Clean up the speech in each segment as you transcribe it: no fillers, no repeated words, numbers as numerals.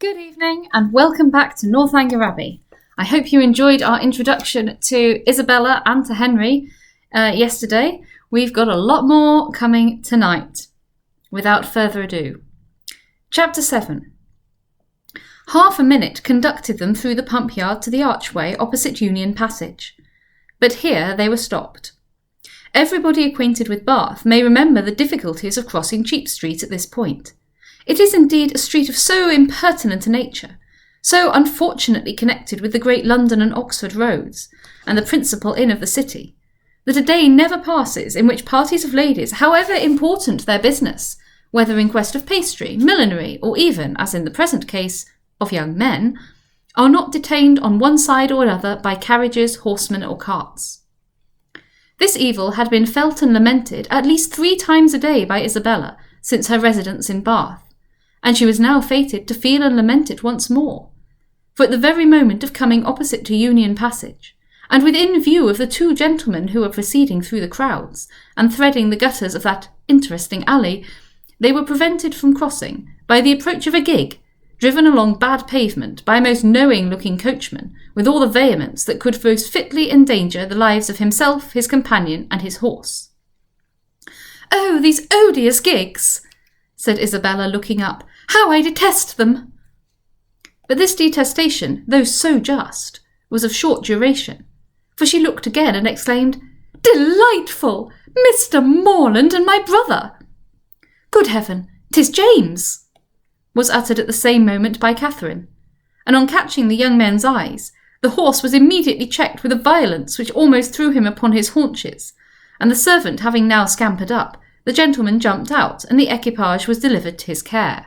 Good evening and welcome back to Northanger Abbey. I hope you enjoyed our introduction to Isabella and to Henry yesterday. We've got a lot more coming tonight. Without further ado. Chapter 7. Half a minute conducted them through the pump yard to the archway opposite Union Passage. But here they were stopped. Everybody acquainted with Bath may remember the difficulties of crossing Cheap Street at this point. It is indeed a street of so impertinent a nature, so unfortunately connected with the great London and Oxford roads, and the principal inn of the city, that a day never passes in which parties of ladies, however important their business, whether in quest of pastry, millinery, or even, as in the present case, of young men, are not detained on one side or another by carriages, horsemen, or carts. This evil had been felt and lamented at least 3 times a day by Isabella since her residence in Bath, and she was now fated to feel and lament it once more. For at the very moment of coming opposite to Union Passage, and within view of the 2 gentlemen who were proceeding through the crowds, and threading the gutters of that interesting alley, they were prevented from crossing by the approach of a gig, driven along bad pavement by a most knowing-looking coachman, with all the vehemence that could most fitly endanger the lives of himself, his companion, and his horse. "Oh, these odious gigs!" said Isabella, looking up. "How I detest them!" But this detestation, though so just, was of short duration, for she looked again and exclaimed, "Delightful! Mr. Morland and my brother!" "Good heaven, 'tis James!" was uttered at the same moment by Catherine, and on catching the young men's eyes, the horse was immediately checked with a violence which almost threw him upon his haunches, and the servant having now scampered up, the gentleman jumped out, and the equipage was delivered to his care.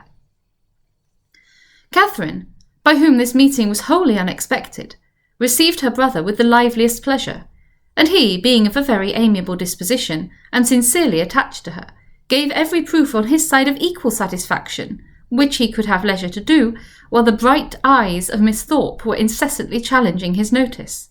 Catherine, by whom this meeting was wholly unexpected, received her brother with the liveliest pleasure, and he, being of a very amiable disposition, and sincerely attached to her, gave every proof on his side of equal satisfaction, which he could have leisure to do, while the bright eyes of Miss Thorpe were incessantly challenging his notice.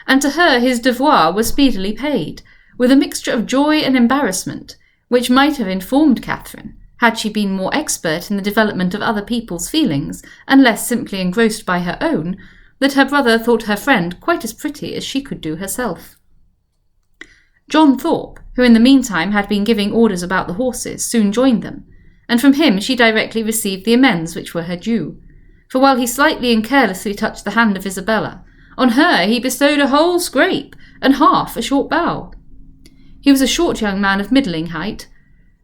And to her his devoir was speedily paid, with a mixture of joy and embarrassment, which might have informed Catherine, had she been more expert in the development of other people's feelings, and less simply engrossed by her own, that her brother thought her friend quite as pretty as she could do herself. John Thorpe, who in the meantime had been giving orders about the horses, soon joined them, and from him she directly received the amends which were her due, for while he slightly and carelessly touched the hand of Isabella, on her he bestowed a whole scrape, and half a short bow. He was a short young man of middling height,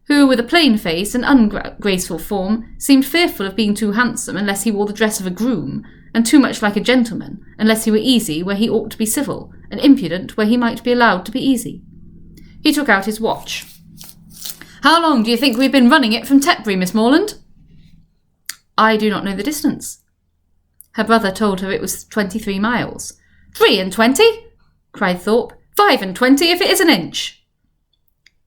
who, with a plain face and ungraceful form, seemed fearful of being too handsome unless he wore the dress of a groom, and too much like a gentleman unless he were easy where he ought to be civil, and impudent where he might be allowed to be easy. He took out his watch. "How long do you think we've been running it from Tetbury, Miss Morland?" "I do not know the distance." Her brother told her it was 23 miles. "23?" cried Thorpe. "25 if it is an inch."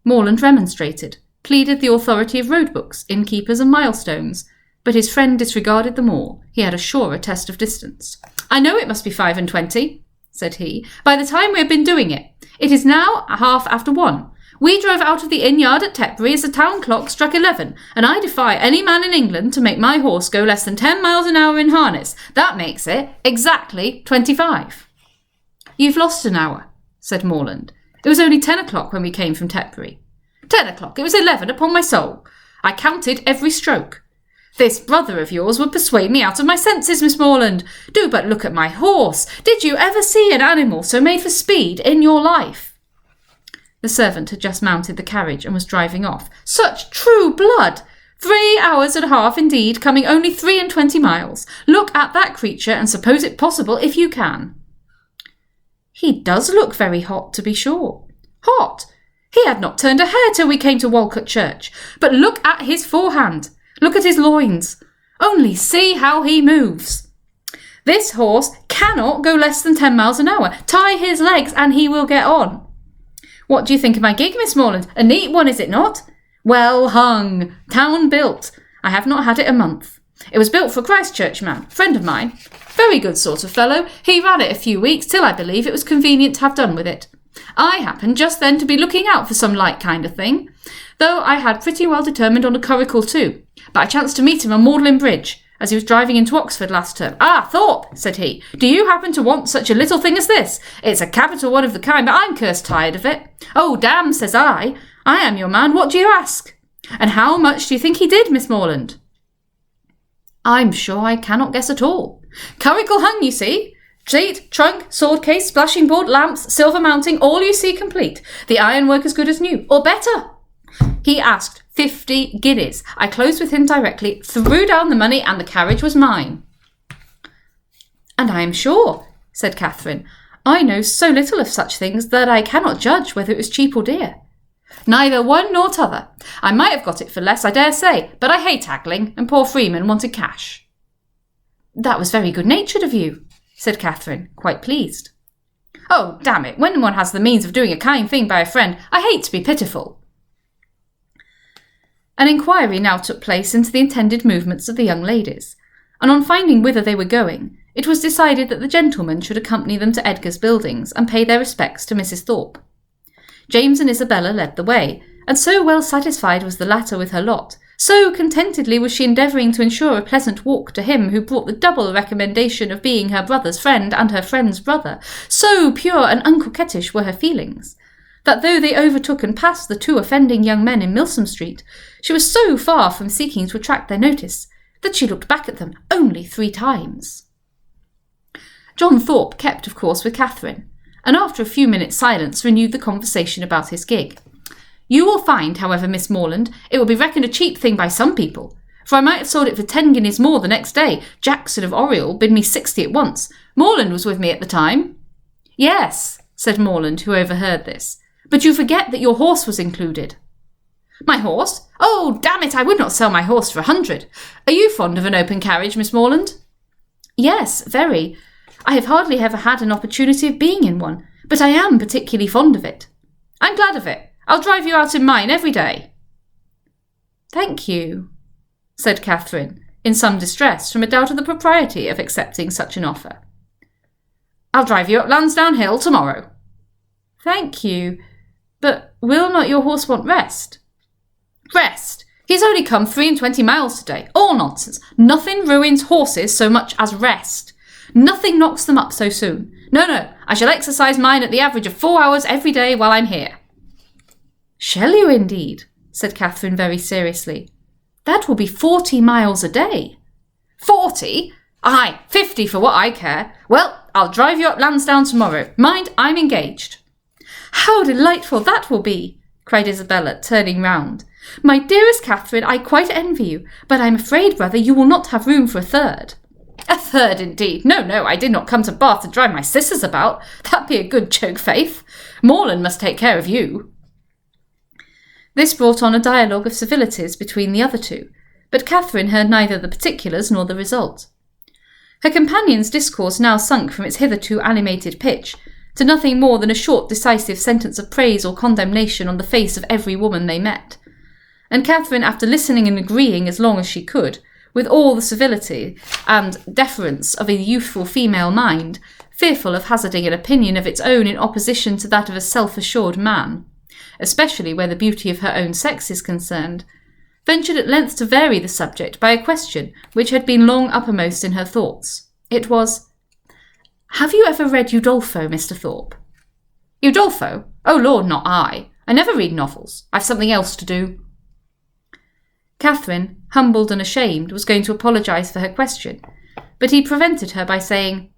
Morland remonstrated, pleaded the authority of road books, innkeepers, and milestones, but his friend disregarded them all. He had a surer test of distance. "I know it must be 25, said he, "by the time we have been doing it. It is now 1:30. We drove out of the inn yard at Tetbury as the town clock struck 11, and I defy any man in England to make my horse go less than 10 miles an hour in harness. That makes it exactly 25. "You've lost an hour," said Morland. "It was only 10 o'clock when we came from Tetbury." 10 o'clock? It was 11, upon my soul. I counted every stroke. This brother of yours would persuade me out of my senses, Miss Morland. Do but look at my horse. Did you ever see an animal so made for speed in your life?" The servant had just mounted the carriage and was driving off. "Such true blood! 3 hours and a half, indeed, coming only 23 miles. Look at that creature and suppose it possible if you can." "He does look very hot, to be sure." "Hot? He had not turned a hair till we came to Walcot Church. But look at his forehand. Look at his loins. Only see how he moves. This horse cannot go less than 10 miles an hour. Tie his legs and he will get on. What do you think of my gig, Miss Morland? A neat one, is it not? Well hung. Town built. I have not had it a month. It was built for a Christchurch man, friend of mine. Very good sort of fellow. He ran it a few weeks till I believe it was convenient to have done with it. I happened just then to be looking out for some like kind of thing, though I had pretty well determined on a curricle too, but I chanced to meet him on Magdalen Bridge, as he was driving into Oxford last term. "Ah, Thorpe," said he, "do you happen to want such a little thing as this? It's a capital one of the kind, but I'm cursed tired of it." "Oh, damn," says I am your man, what do you ask?" "And how much do you think he did, Miss Morland?" "I'm sure I cannot guess at all." "Curricle hung, you see. Seat, trunk, sword case, splashing board, lamps, silver mounting, all you see complete. The ironwork as good as new, or better. He asked 50 guineas. I closed with him directly, threw down the money, and the carriage was mine." "And I am sure," said Catherine, "I know so little of such things that I cannot judge whether it was cheap or dear." "Neither one nor t'other. I might have got it for less, I dare say, but I hate haggling, and poor Freeman wanted cash." "That was very good-natured of you," said Catherine, quite pleased. "Oh, damn it, when one has the means of doing a kind thing by a friend, I hate to be pitiful." An inquiry now took place into the intended movements of the young ladies, and on finding whither they were going, it was decided that the gentlemen should accompany them to Edgar's Buildings and pay their respects to Mrs. Thorpe. James and Isabella led the way, and so well satisfied was the latter with her lot, so contentedly was she endeavouring to ensure a pleasant walk to him who brought the double recommendation of being her brother's friend and her friend's brother, so pure and uncoquettish were her feelings, that though they overtook and passed the two offending young men in Milsom Street, she was so far from seeking to attract their notice that she looked back at them only 3 times. John Thorpe kept, of course, with Catherine, and after a few minutes' silence renewed the conversation about his gig. "You will find, however, Miss Morland, it will be reckoned a cheap thing by some people, for I might have sold it for 10 guineas more the next day. Jackson of Oriel bid me 60 at once. Morland was with me at the time." "Yes," said Morland, who overheard this, "but you forget that your horse was included." "My horse? Oh, damn it, I would not sell my horse for 100. Are you fond of an open carriage, Miss Morland?" "Yes, very. I have hardly ever had an opportunity of being in one, but I am particularly fond of it." "I'm glad of it. I'll drive you out in mine every day." "Thank you," said Catherine, in some distress from a doubt of the propriety of accepting such an offer. "I'll drive you up Lansdowne Hill tomorrow." "Thank you, but will not your horse want rest?" "Rest? He's only come 23 miles today. All nonsense. Nothing ruins horses so much as rest. Nothing knocks them up so soon. No, I shall exercise mine at the average of 4 hours every day while I'm here." "Shall you indeed?" said Catherine very seriously. "That will be 40 miles a day." 40? Aye, 50 for what I care. Well, I'll drive you up Lansdowne tomorrow. Mind, I'm engaged." "How delightful that will be!" cried Isabella, turning round. "My dearest Catherine, I quite envy you, but I'm afraid, brother, you will not have room for a third." "A third, indeed. No, I did not come to Bath to drive my sisters about. That'd be a good joke, faith. Morland must take care of you." This brought on a dialogue of civilities between the other two, but Catherine heard neither the particulars nor the result. Her companion's discourse now sunk from its hitherto animated pitch to nothing more than a short decisive sentence of praise or condemnation on the face of every woman they met, and Catherine, after listening and agreeing as long as she could, with all the civility and deference of a youthful female mind, fearful of hazarding an opinion of its own in opposition to that of a self-assured man, especially where the beauty of her own sex is concerned, ventured at length to vary the subject by a question which had been long uppermost in her thoughts. It was, "Have you ever read Udolpho, Mr. Thorpe?" "Udolpho? Oh, Lord, not I. I never read novels. I've something else to do." Catherine, humbled and ashamed, was going to apologise for her question, but he prevented her by saying,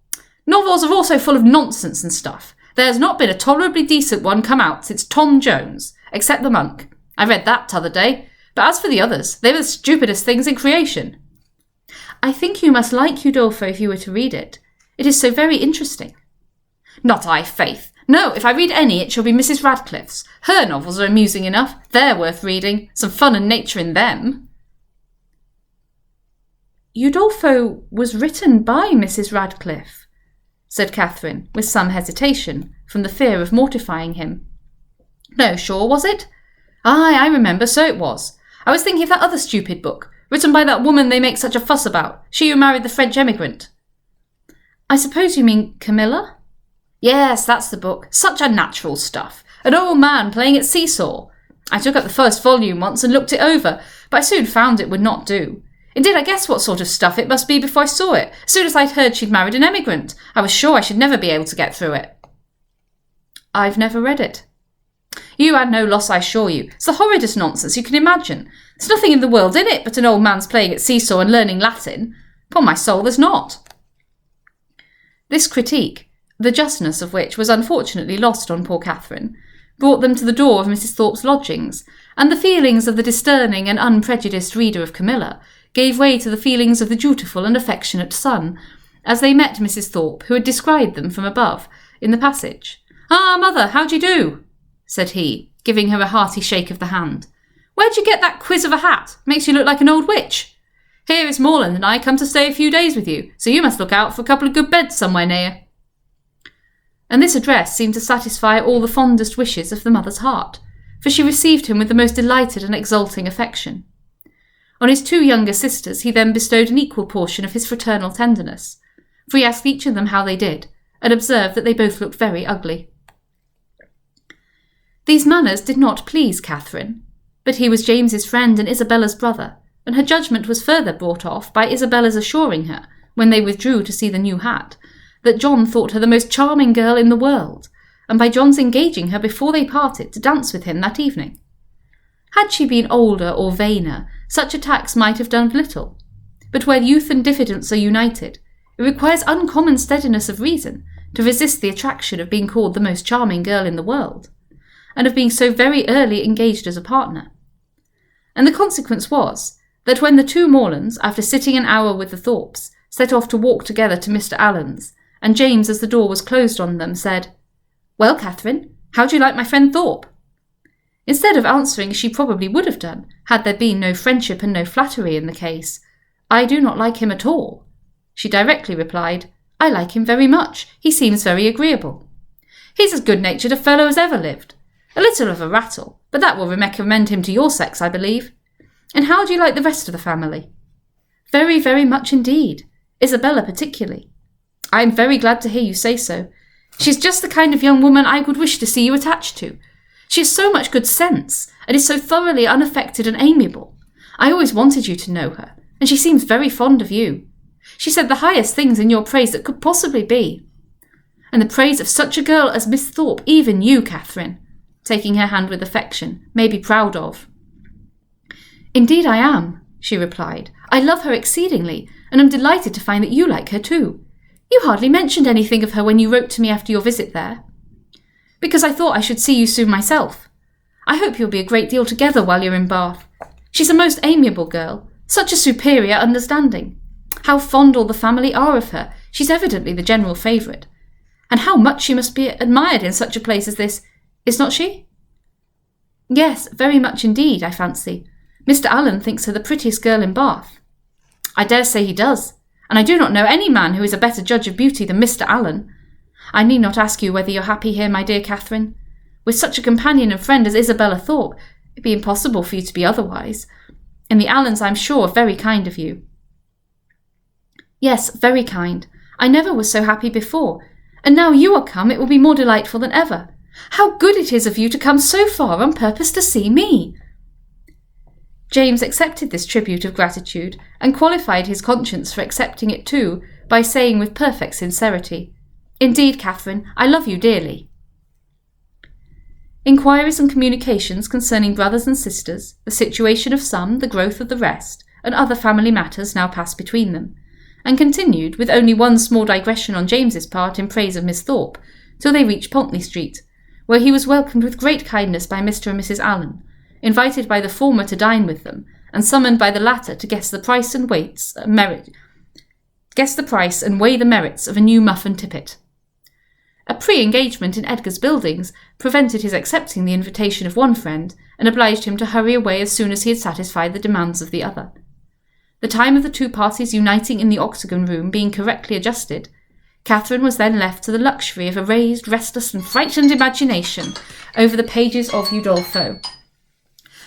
"Novels are also full of nonsense and stuff. There has not been a tolerably decent one come out since Tom Jones, except The Monk. I read that t'other day, but as for the others, they were the stupidest things in creation." "I think you must like Udolpho if you were to read it. It is so very interesting." "Not I, faith. No, if I read any, it shall be Mrs. Radcliffe's. Her novels are amusing enough. They're worth reading. Some fun and nature in them." "Udolpho was written by Mrs. Radcliffe," said Catherine, with some hesitation, from the fear of mortifying him. "No, sure, was it? Aye, I remember, so it was. I was thinking of that other stupid book, written by that woman they make such a fuss about, she who married the French emigrant." "I suppose you mean Camilla?" "Yes, that's the book. Such unnatural stuff. An old man playing at seesaw. I took up the first volume once and looked it over, but I soon found it would not do. Indeed, I guessed what sort of stuff it must be before I saw it. As soon as I'd heard she'd married an emigrant, I was sure I should never be able to get through it." "I've never read it." "You had no loss, I assure you. It's the horridest nonsense you can imagine. There's nothing in the world in it but an old man's playing at seesaw and learning Latin. Upon my soul, there's not." This critique, the justness of which was unfortunately lost on poor Catherine, brought them to the door of Mrs. Thorpe's lodgings, and the feelings of the discerning and unprejudiced reader of Camilla gave way to the feelings of the dutiful and affectionate son, as they met Mrs. Thorpe, who had descried them from above, in the passage. "Ah, mother, how do you do?" said he, giving her a hearty shake of the hand. "Where'd you get that quiz of a hat? Makes you look like an old witch. Here is Morland and I come to stay a few days with you, so you must look out for a couple of good beds somewhere near." And this address seemed to satisfy all the fondest wishes of the mother's heart, for she received him with the most delighted and exulting affection. On his 2 younger sisters he then bestowed an equal portion of his fraternal tenderness, for he asked each of them how they did, and observed that they both looked very ugly. These manners did not please Catherine, but he was James's friend and Isabella's brother, and her judgment was further brought off by Isabella's assuring her, when they withdrew to see the new hat, that John thought her the most charming girl in the world, and by John's engaging her before they parted to dance with him that evening. Had she been older or vainer, such attacks might have done little, but where youth and diffidence are united, it requires uncommon steadiness of reason to resist the attraction of being called the most charming girl in the world, and of being so very early engaged as a partner. And the consequence was, that when the 2 Morlands, after sitting an hour with the Thorpes, set off to walk together to Mr. Allen's, and James, as the door was closed on them, said, "Well, Catherine, how do you like my friend Thorpe?" Instead of answering as she probably would have done, had there been no friendship and no flattery in the case, "I do not like him at all," she directly replied, "I like him very much. He seems very agreeable. He's as good-natured a fellow as ever lived. A little of a rattle, but that will recommend him to your sex, I believe. And how do you like the rest of the family?" "Very, very much indeed. Isabella particularly." "I am very glad to hear you say so. She's just the kind of young woman I would wish to see you attached to. She has so much good sense, and is so thoroughly unaffected and amiable. I always wanted you to know her, and she seems very fond of you. She said the highest things in your praise that could possibly be. And the praise of such a girl as Miss Thorpe, even you, Catherine," taking her hand with affection, "may be proud of." "Indeed I am," she replied. "I love her exceedingly, and am delighted to find that you like her too. You hardly mentioned anything of her when you wrote to me after your visit there." "Because I thought I should see you soon myself. I hope you'll be a great deal together while you're in Bath. She's a most amiable girl, such a superior understanding. How fond all the family are of her. She's evidently the general favourite. And how much she must be admired in such a place as this, is not she?" "Yes, very much indeed, I fancy. Mr. Allen thinks her the prettiest girl in Bath." "I dare say he does, and I do not know any man who is a better judge of beauty than Mr. Allen. I need not ask you whether you're happy here, my dear Catherine. With such a companion and friend as Isabella Thorpe, it'd be impossible for you to be otherwise. And the Allens, I'm sure, are very kind of you." "Yes, very kind. I never was so happy before, and now you are come it will be more delightful than ever. How good it is of you to come so far on purpose to see me." James accepted this tribute of gratitude, and qualified his conscience for accepting it too, by saying with perfect sincerity, "Indeed, Catherine, I love you dearly." Inquiries and communications concerning brothers and sisters, the situation of some, the growth of the rest, and other family matters now passed between them, and continued, with only one small digression on James's part in praise of Miss Thorpe, till they reached Pontney Street, where he was welcomed with great kindness by Mr. and Mrs. Allen, invited by the former to dine with them, and summoned by the latter to guess the price and weigh the merits of a new muff and tippet. A pre-engagement in Edgar's buildings prevented his accepting the invitation of one friend, and obliged him to hurry away as soon as he had satisfied the demands of the other. The time of the 2 parties uniting in the octagon room being correctly adjusted, Catherine was then left to the luxury of a raised, restless, and frightened imagination over the pages of Udolpho,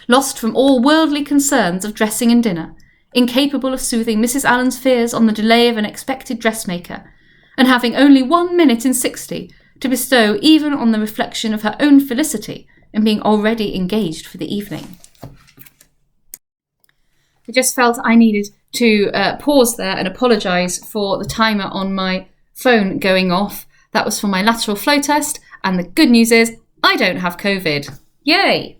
lost from all worldly concerns of dressing and dinner, incapable of soothing Mrs. Allen's fears on the delay of an expected dressmaker, and having only 1 minute in 60 to bestow even on the reflection of her own felicity in being already engaged for the evening. I just felt I needed to pause there and apologise for the timer on my phone going off. That was for my lateral flow test, and the good news is I don't have COVID. Yay!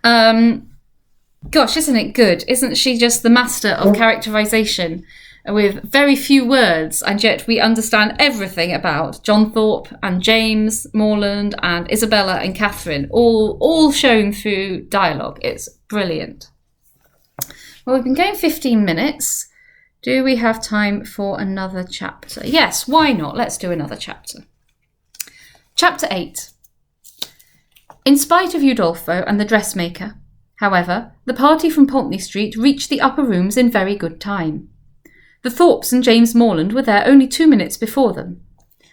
Gosh, isn't it good? Isn't she just the master of characterisation with very few words, and yet we understand everything about John Thorpe and James Morland and Isabella and Catherine, all shown through dialogue. It's brilliant. Well, we've been going 15 minutes. Do we have time for another chapter? Yes, why not? Let's do another chapter. Chapter 8. In spite of Udolpho and the dressmaker, however, the party from Pulteney Street reached the upper rooms in very good time. The Thorpes and James Morland were there only 2 minutes before them,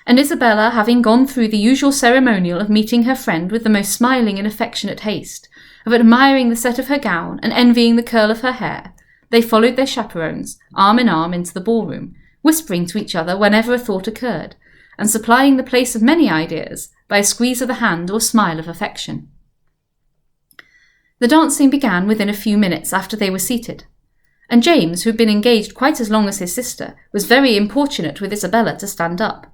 and Isabella, having gone through the usual ceremonial of meeting her friend with the most smiling and affectionate haste, of admiring the set of her gown and envying the curl of her hair, they followed their chaperones, arm in arm, into the ballroom, whispering to each other whenever a thought occurred, and supplying the place of many ideas by a squeeze of the hand or smile of affection. The dancing began within a few minutes after they were seated, and James, who had been engaged quite as long as his sister, was very importunate with Isabella to stand up.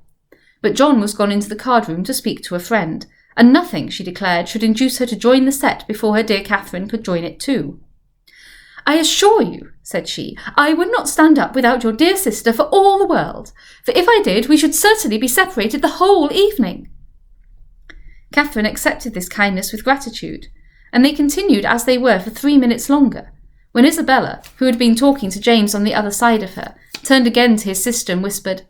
But John was gone into the card-room to speak to a friend, and nothing, she declared, should induce her to join the set before her dear Catherine could join it too. "I assure you," said she, "I would not stand up without your dear sister for all the world, for if I did, we should certainly be separated the whole evening." Catherine accepted this kindness with gratitude, and they continued as they were for 3 minutes longer, when Isabella, who had been talking to James on the other side of her, turned again to his sister and whispered,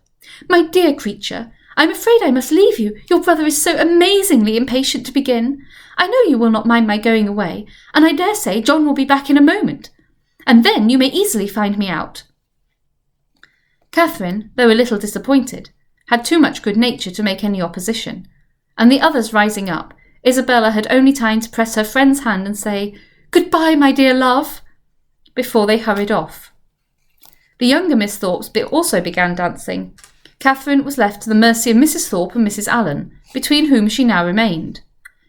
"My dear creature, I'm afraid I must leave you. Your brother is so amazingly impatient to begin. I know you will not mind my going away, and I dare say John will be back in a moment, and then you may easily find me out." Catherine, though a little disappointed, had too much good nature to make any opposition, and the others rising up, Isabella had only time to press her friend's hand and say, "Goodbye, my dear love," before they hurried off. The younger Miss Thorpes also began dancing. Catherine was left to the mercy of Mrs. Thorpe and Mrs. Allen, between whom she now remained.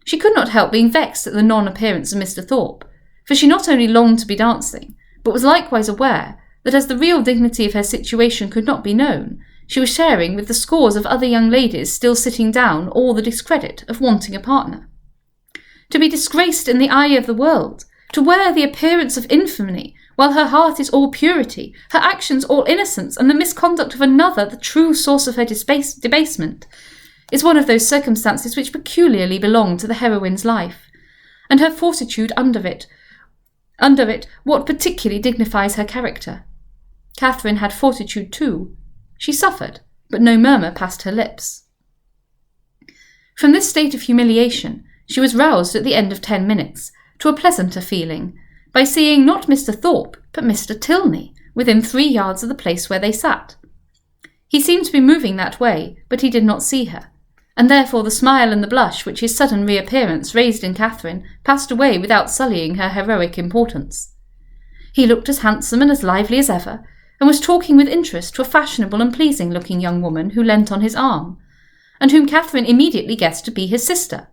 She could not help being vexed at the non-appearance of Mr. Thorpe, for she not only longed to be dancing, but was likewise aware that as the real dignity of her situation could not be known, she was sharing with the scores of other young ladies still sitting down all the discredit of wanting a partner. To be disgraced in the eye of the world, to wear the appearance of infamy, while her heart is all purity, her actions all innocence, and the misconduct of another the true source of her debasement, is one of those circumstances which peculiarly belong to the heroine's life, and her fortitude under it, what particularly dignifies her character. Catherine had fortitude too. She suffered, but no murmur passed her lips. From this state of humiliation, she was roused at the end of 10 minutes, to a pleasanter feeling, by seeing not Mr. Thorpe, but Mr. Tilney, within 3 yards of the place where they sat. He seemed to be moving that way, but he did not see her, and therefore the smile and the blush which his sudden reappearance raised in Catherine passed away without sullying her heroic importance. He looked as handsome and as lively as ever, and was talking with interest to a fashionable and pleasing-looking young woman who leant on his arm, and whom Catherine immediately guessed to be his sister,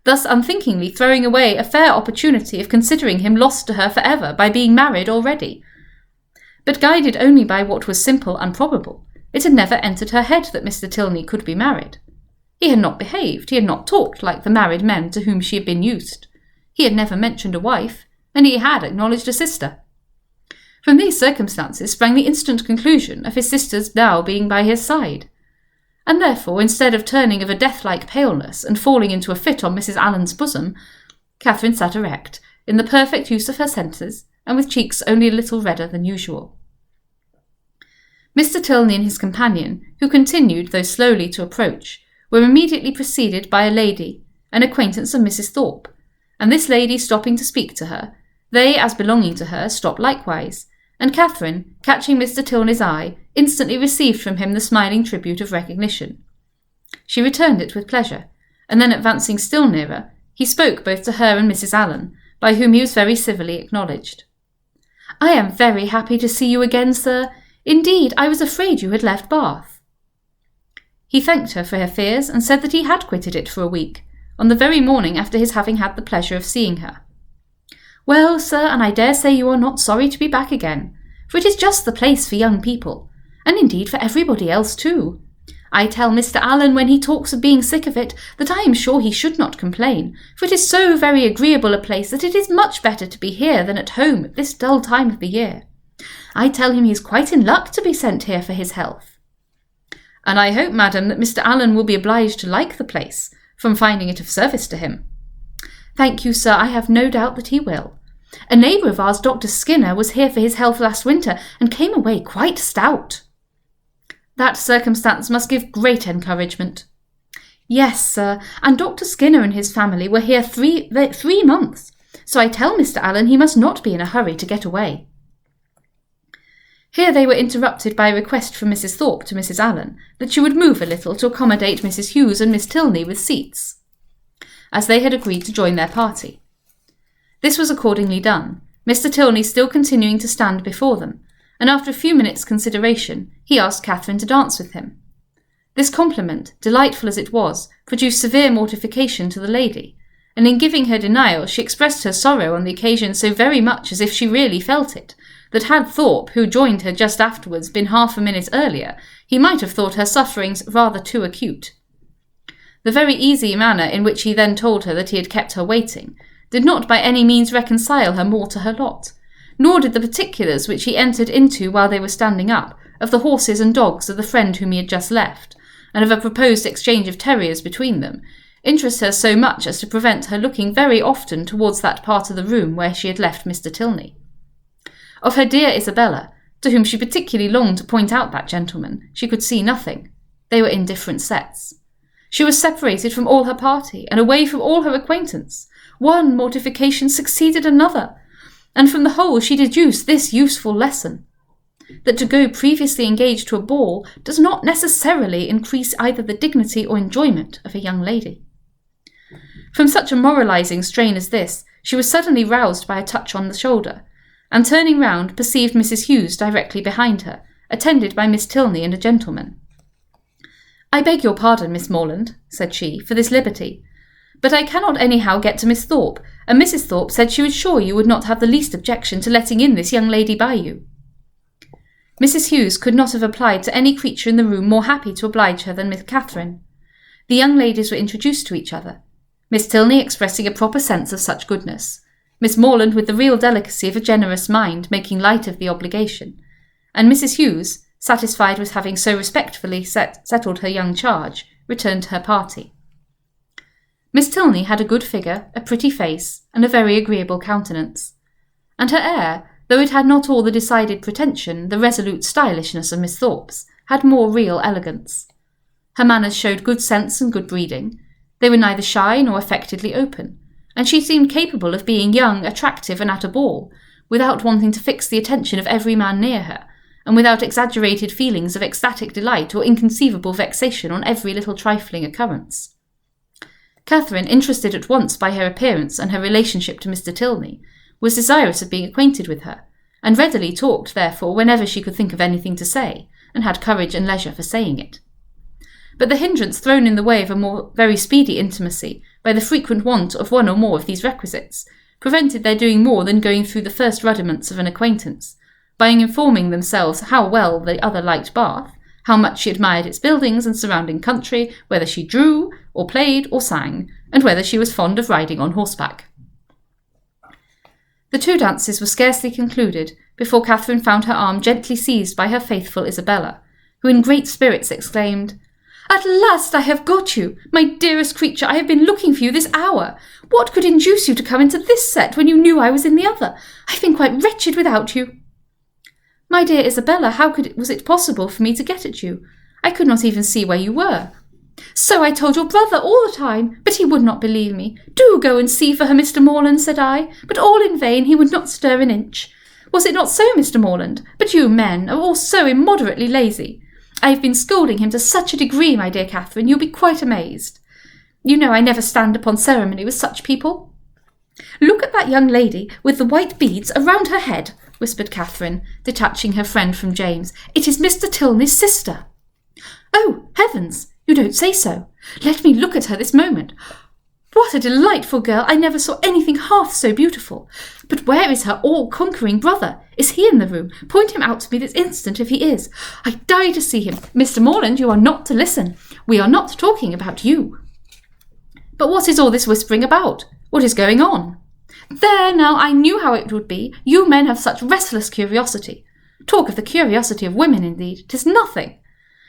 thus unthinkingly throwing away a fair opportunity of considering him lost to her for ever by being married already. But guided only by what was simple and probable, it had never entered her head that Mr. Tilney could be married. He had not behaved, he had not talked like the married men to whom she had been used. He had never mentioned a wife, and he had acknowledged a sister. From these circumstances sprang the instant conclusion of his sister's now being by his side, and therefore, instead of turning of a death-like paleness and falling into a fit on Mrs. Allen's bosom, Catherine sat erect, in the perfect use of her senses, and with cheeks only a little redder than usual. Mr. Tilney and his companion, who continued, though slowly, to approach, were immediately preceded by a lady, an acquaintance of Mrs. Thorpe, and this lady stopping to speak to her, they, as belonging to her, stopped likewise, and Catherine, catching Mr. Tilney's eye, instantly received from him the smiling tribute of recognition. She returned it with pleasure, and then advancing still nearer, he spoke both to her and Mrs. Allen, by whom he was very civilly acknowledged. "I am very happy to see you again, sir. Indeed, I was afraid you had left Bath." He thanked her for her fears, and said that he had quitted it for a week, on the very morning after his having had the pleasure of seeing her. "Well, sir, and I dare say you are not sorry to be back again, for it is just the place for young people, and indeed for everybody else too. I tell Mr. Allen when he talks of being sick of it that I am sure he should not complain, for it is so very agreeable a place that it is much better to be here than at home at this dull time of the year. I tell him he is quite in luck to be sent here for his health. And I hope, madam, that Mr. Allen will be obliged to like the place, from finding it of service to him. Thank you, sir, I have no doubt that he will. A neighbour of ours, Dr. Skinner, was here for his health last winter, and came away quite stout. That circumstance must give great encouragement. Yes, sir, and Dr. Skinner and his family were here 3 months, so I tell Mr. Allen he must not be in a hurry to get away. Here they were interrupted by a request from Mrs. Thorpe to Mrs. Allen that she would move a little to accommodate Mrs. Hughes and Miss Tilney with seats, as they had agreed to join their party. This was accordingly done, Mr. Tilney still continuing to stand before them, and after a few minutes' consideration, he asked Catherine to dance with him. This compliment, delightful as it was, produced severe mortification to the lady, and in giving her denial she expressed her sorrow on the occasion so very much as if she really felt it, that had Thorpe, who joined her just afterwards, been half a minute earlier, he might have thought her sufferings rather too acute. The very easy manner in which he then told her that he had kept her waiting did not by any means reconcile her more to her lot, nor did the particulars which he entered into while they were standing up, of the horses and dogs of the friend whom he had just left, and of a proposed exchange of terriers between them, interest her so much as to prevent her looking very often towards that part of the room where she had left Mr. Tilney. Of her dear Isabella, to whom she particularly longed to point out that gentleman, she could see nothing. They were in different sets. She was separated from all her party, and away from all her acquaintance. One mortification succeeded another, and from the whole she deduced this useful lesson, that to go previously engaged to a ball does not necessarily increase either the dignity or enjoyment of a young lady. From such a moralizing strain as this, she was suddenly roused by a touch on the shoulder, and turning round perceived Mrs. Hughes directly behind her, attended by Miss Tilney and a gentleman. "I beg your pardon, Miss Morland," said she, "for this liberty, but I cannot anyhow get to Miss Thorpe, and Mrs. Thorpe said she was sure you would not have the least objection to letting in this young lady by you." Mrs. Hughes could not have applied to any creature in the room more happy to oblige her than Miss Catherine. The young ladies were introduced to each other, Miss Tilney expressing a proper sense of such goodness, Miss Morland with the real delicacy of a generous mind making light of the obligation, and Mrs. Hughes, satisfied with having so respectfully settled her young charge, returned to her party. Miss Tilney had a good figure, a pretty face, and a very agreeable countenance, and her air, though it had not all the decided pretension, the resolute stylishness of Miss Thorpe's, had more real elegance. Her manners showed good sense and good breeding. They were neither shy nor affectedly open, and she seemed capable of being young, attractive, and at a ball, without wanting to fix the attention of every man near her, and without exaggerated feelings of ecstatic delight or inconceivable vexation on every little trifling occurrence. Catherine, interested at once by her appearance and her relationship to Mr. Tilney, was desirous of being acquainted with her, and readily talked, therefore, whenever she could think of anything to say, and had courage and leisure for saying it. But the hindrance thrown in the way of a more very speedy intimacy by the frequent want of one or more of these requisites prevented their doing more than going through the first rudiments of an acquaintance, by informing themselves how well the other liked Bath, how much she admired its buildings and surrounding country, whether she drew, or played, or sang, and whether she was fond of riding on horseback. The 2 dances were scarcely concluded before Catherine found her arm gently seized by her faithful Isabella, who in great spirits exclaimed, "At last I have got you! My dearest creature, I have been looking for you this hour. What could induce you to come into this set when you knew I was in the other? I have been quite wretched without you." "My dear Isabella, how was it possible for me to get at you? I could not even see where you were." "So I told your brother all the time, but he would not believe me. 'Do go and see for her, Mr. Morland,' said I, but all in vain. He would not stir an inch. Was it not so, Mr. Morland? But you men are all so immoderately lazy. I have been scolding him to such a degree, my dear Catherine, you'll be quite amazed. You know I never stand upon ceremony with such people." "Look at that young lady with the white beads around her head," whispered Catherine, detaching her friend from James. "It is Mr. Tilney's sister." "Oh, heavens! You don't say so. Let me look at her this moment. What a delightful girl! I never saw anything half so beautiful. But where is her all-conquering brother? Is he in the room? Point him out to me this instant if he is. I die to see him. Mr. Morland, you are not to listen. We are not talking about you. But what is all this whispering about? What is going on? There now, I knew how it would be. You men have such restless curiosity. Talk of the curiosity of women, indeed. 'Tis nothing.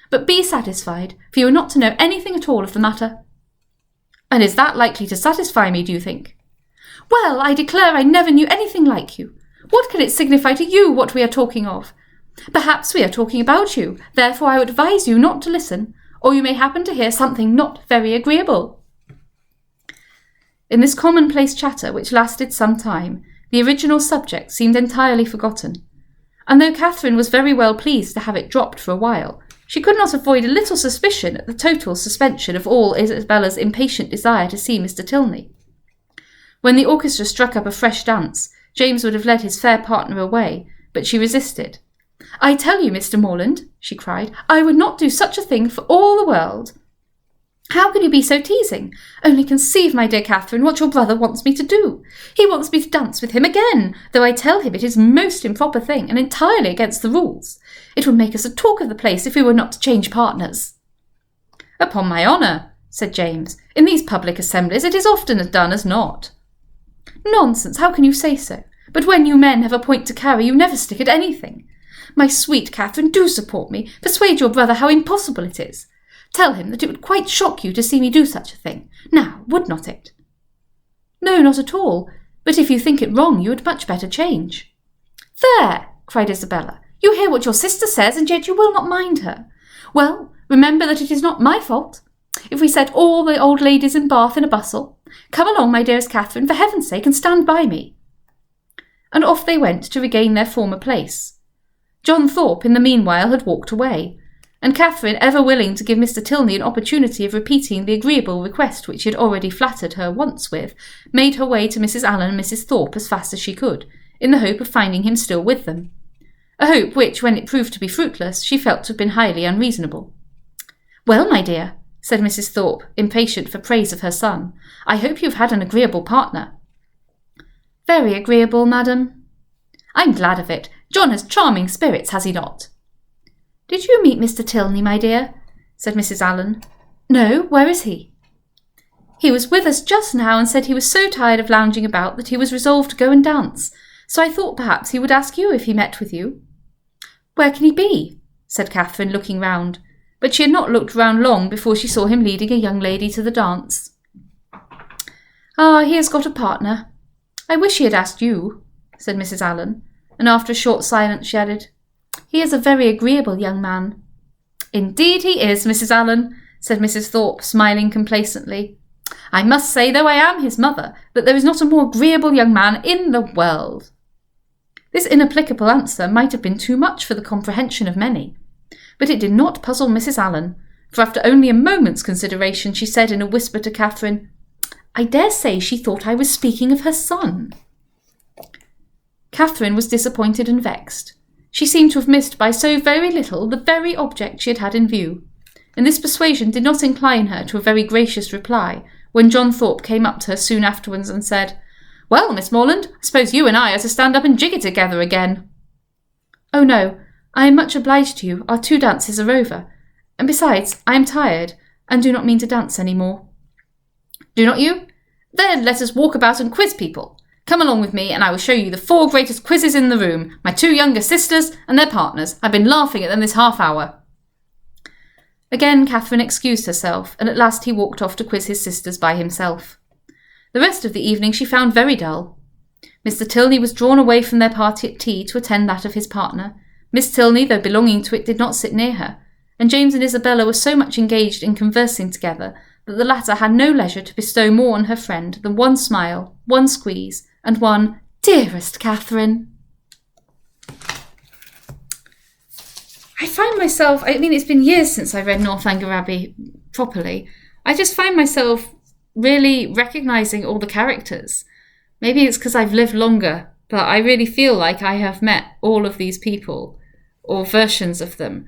But be satisfied, for you are not to know anything at all of the matter. And is that likely to satisfy me, do you think? Well, I declare I never knew anything like you. What can it signify to you what we are talking of? Perhaps we are talking about you, therefore I would advise you not to listen, or you may happen to hear something not very agreeable. In this commonplace chatter, which lasted some time, the original subject seemed entirely forgotten, and though Catherine was very well pleased to have it dropped for a while, she could not avoid a little suspicion at the total suspension of all Isabella's impatient desire to see Mr. Tilney. When the orchestra struck up a fresh dance, James would have led his fair partner away, but she resisted. I tell you, Mr. Morland, she cried, I would not do such a thing for all the world. How can you be so teasing? Only conceive, my dear Catherine, what your brother wants me to do. He wants me to dance with him again, though I tell him it is a most improper thing and entirely against the rules. It would make us a talk of the place if we were not to change partners. Upon my honour, said James, in these public assemblies it is often done as not. Nonsense, how can you say so? But when you men have a point to carry, you never stick at anything. My sweet Catherine, do support me. Persuade your brother how impossible it is. Tell him that it would quite shock you to see me do such a thing. Now, would not it? No, not at all. But if you think it wrong, you had much better change. There, cried Isabella. You hear what your sister says, and yet you will not mind her. Well, remember that it is not my fault. If we set all the old ladies in Bath in a bustle, come along, my dearest Catherine, for heaven's sake, and stand by me. And off they went to regain their former place. John Thorpe, in the meanwhile, had walked away, and Catherine, ever willing to give Mr. Tilney an opportunity of repeating the agreeable request which he had already flattered her once with, made her way to Mrs. Allen and Mrs. Thorpe as fast as she could, in the hope of finding him still with them. A hope which, when it proved to be fruitless, she felt to have been highly unreasonable. Well, my dear, said Mrs. Thorpe, impatient for praise of her son, I hope you have had an agreeable partner. Very agreeable, madam. I'm glad of it. John has charming spirits, has he not? Did you meet Mr. Tilney, my dear? Said Mrs. Allen. No, where is he? He was with us just now and said he was so tired of lounging about that he was resolved to go and dance, so I thought perhaps he would ask you if he met with you. Where can he be? Said Catherine, looking round, but she had not looked round long before she saw him leading a young lady to the dance. Ah, he has got a partner. I wish he had asked you, said Mrs. Allen, and after a short silence she added, He is a very agreeable young man. Indeed he is, Mrs. Allen, said Mrs. Thorpe, smiling complacently. I must say, though I am his mother, that there is not a more agreeable young man in the world. This inapplicable answer might have been too much for the comprehension of many, but it did not puzzle Mrs. Allen, for after only a moment's consideration she said in a whisper to Catherine, I dare say she thought I was speaking of her son. Catherine was disappointed and vexed. She seemed to have missed by so very little the very object she had had in view, and this persuasion did not incline her to a very gracious reply when John Thorpe came up to her soon afterwards and said, Well, Miss Morland, I suppose you and I are to stand up and jig it together again. Oh, no, I am much obliged to you. Our 2 dances are over, and besides, I am tired, and do not mean to dance any more. Do not you? Then let us walk about and quiz people. Come along with me, and I will show you the 4 greatest quizzes in the room, my 2 younger sisters and their partners. I've been laughing at them this half-hour. Again Catherine excused herself, and at last he walked off to quiz his sisters by himself. The rest of the evening she found very dull. Mr. Tilney was drawn away from their party at tea to attend that of his partner. Miss Tilney, though belonging to it, did not sit near her, and James and Isabella were so much engaged in conversing together that the latter had no leisure to bestow more on her friend than one smile, one squeeze, and one, Dearest Catherine. I find myself, it's been years since I read Northanger Abbey properly. I just find myself really recognising all the characters. Maybe it's because I've lived longer, but I really feel like I have met all of these people, or versions of them.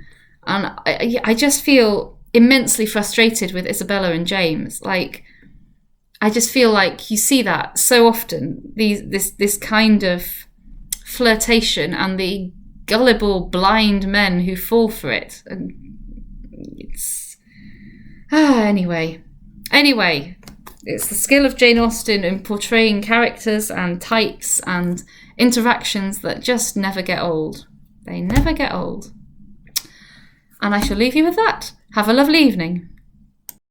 And I just feel immensely frustrated with Isabella and James. I I just feel like you see that so often, this kind of flirtation and the gullible blind men who fall for it. And it's anyway, it's the skill of Jane Austen in portraying characters and types and interactions that just never get old. They never get old. And I shall leave you with that. Have a lovely evening.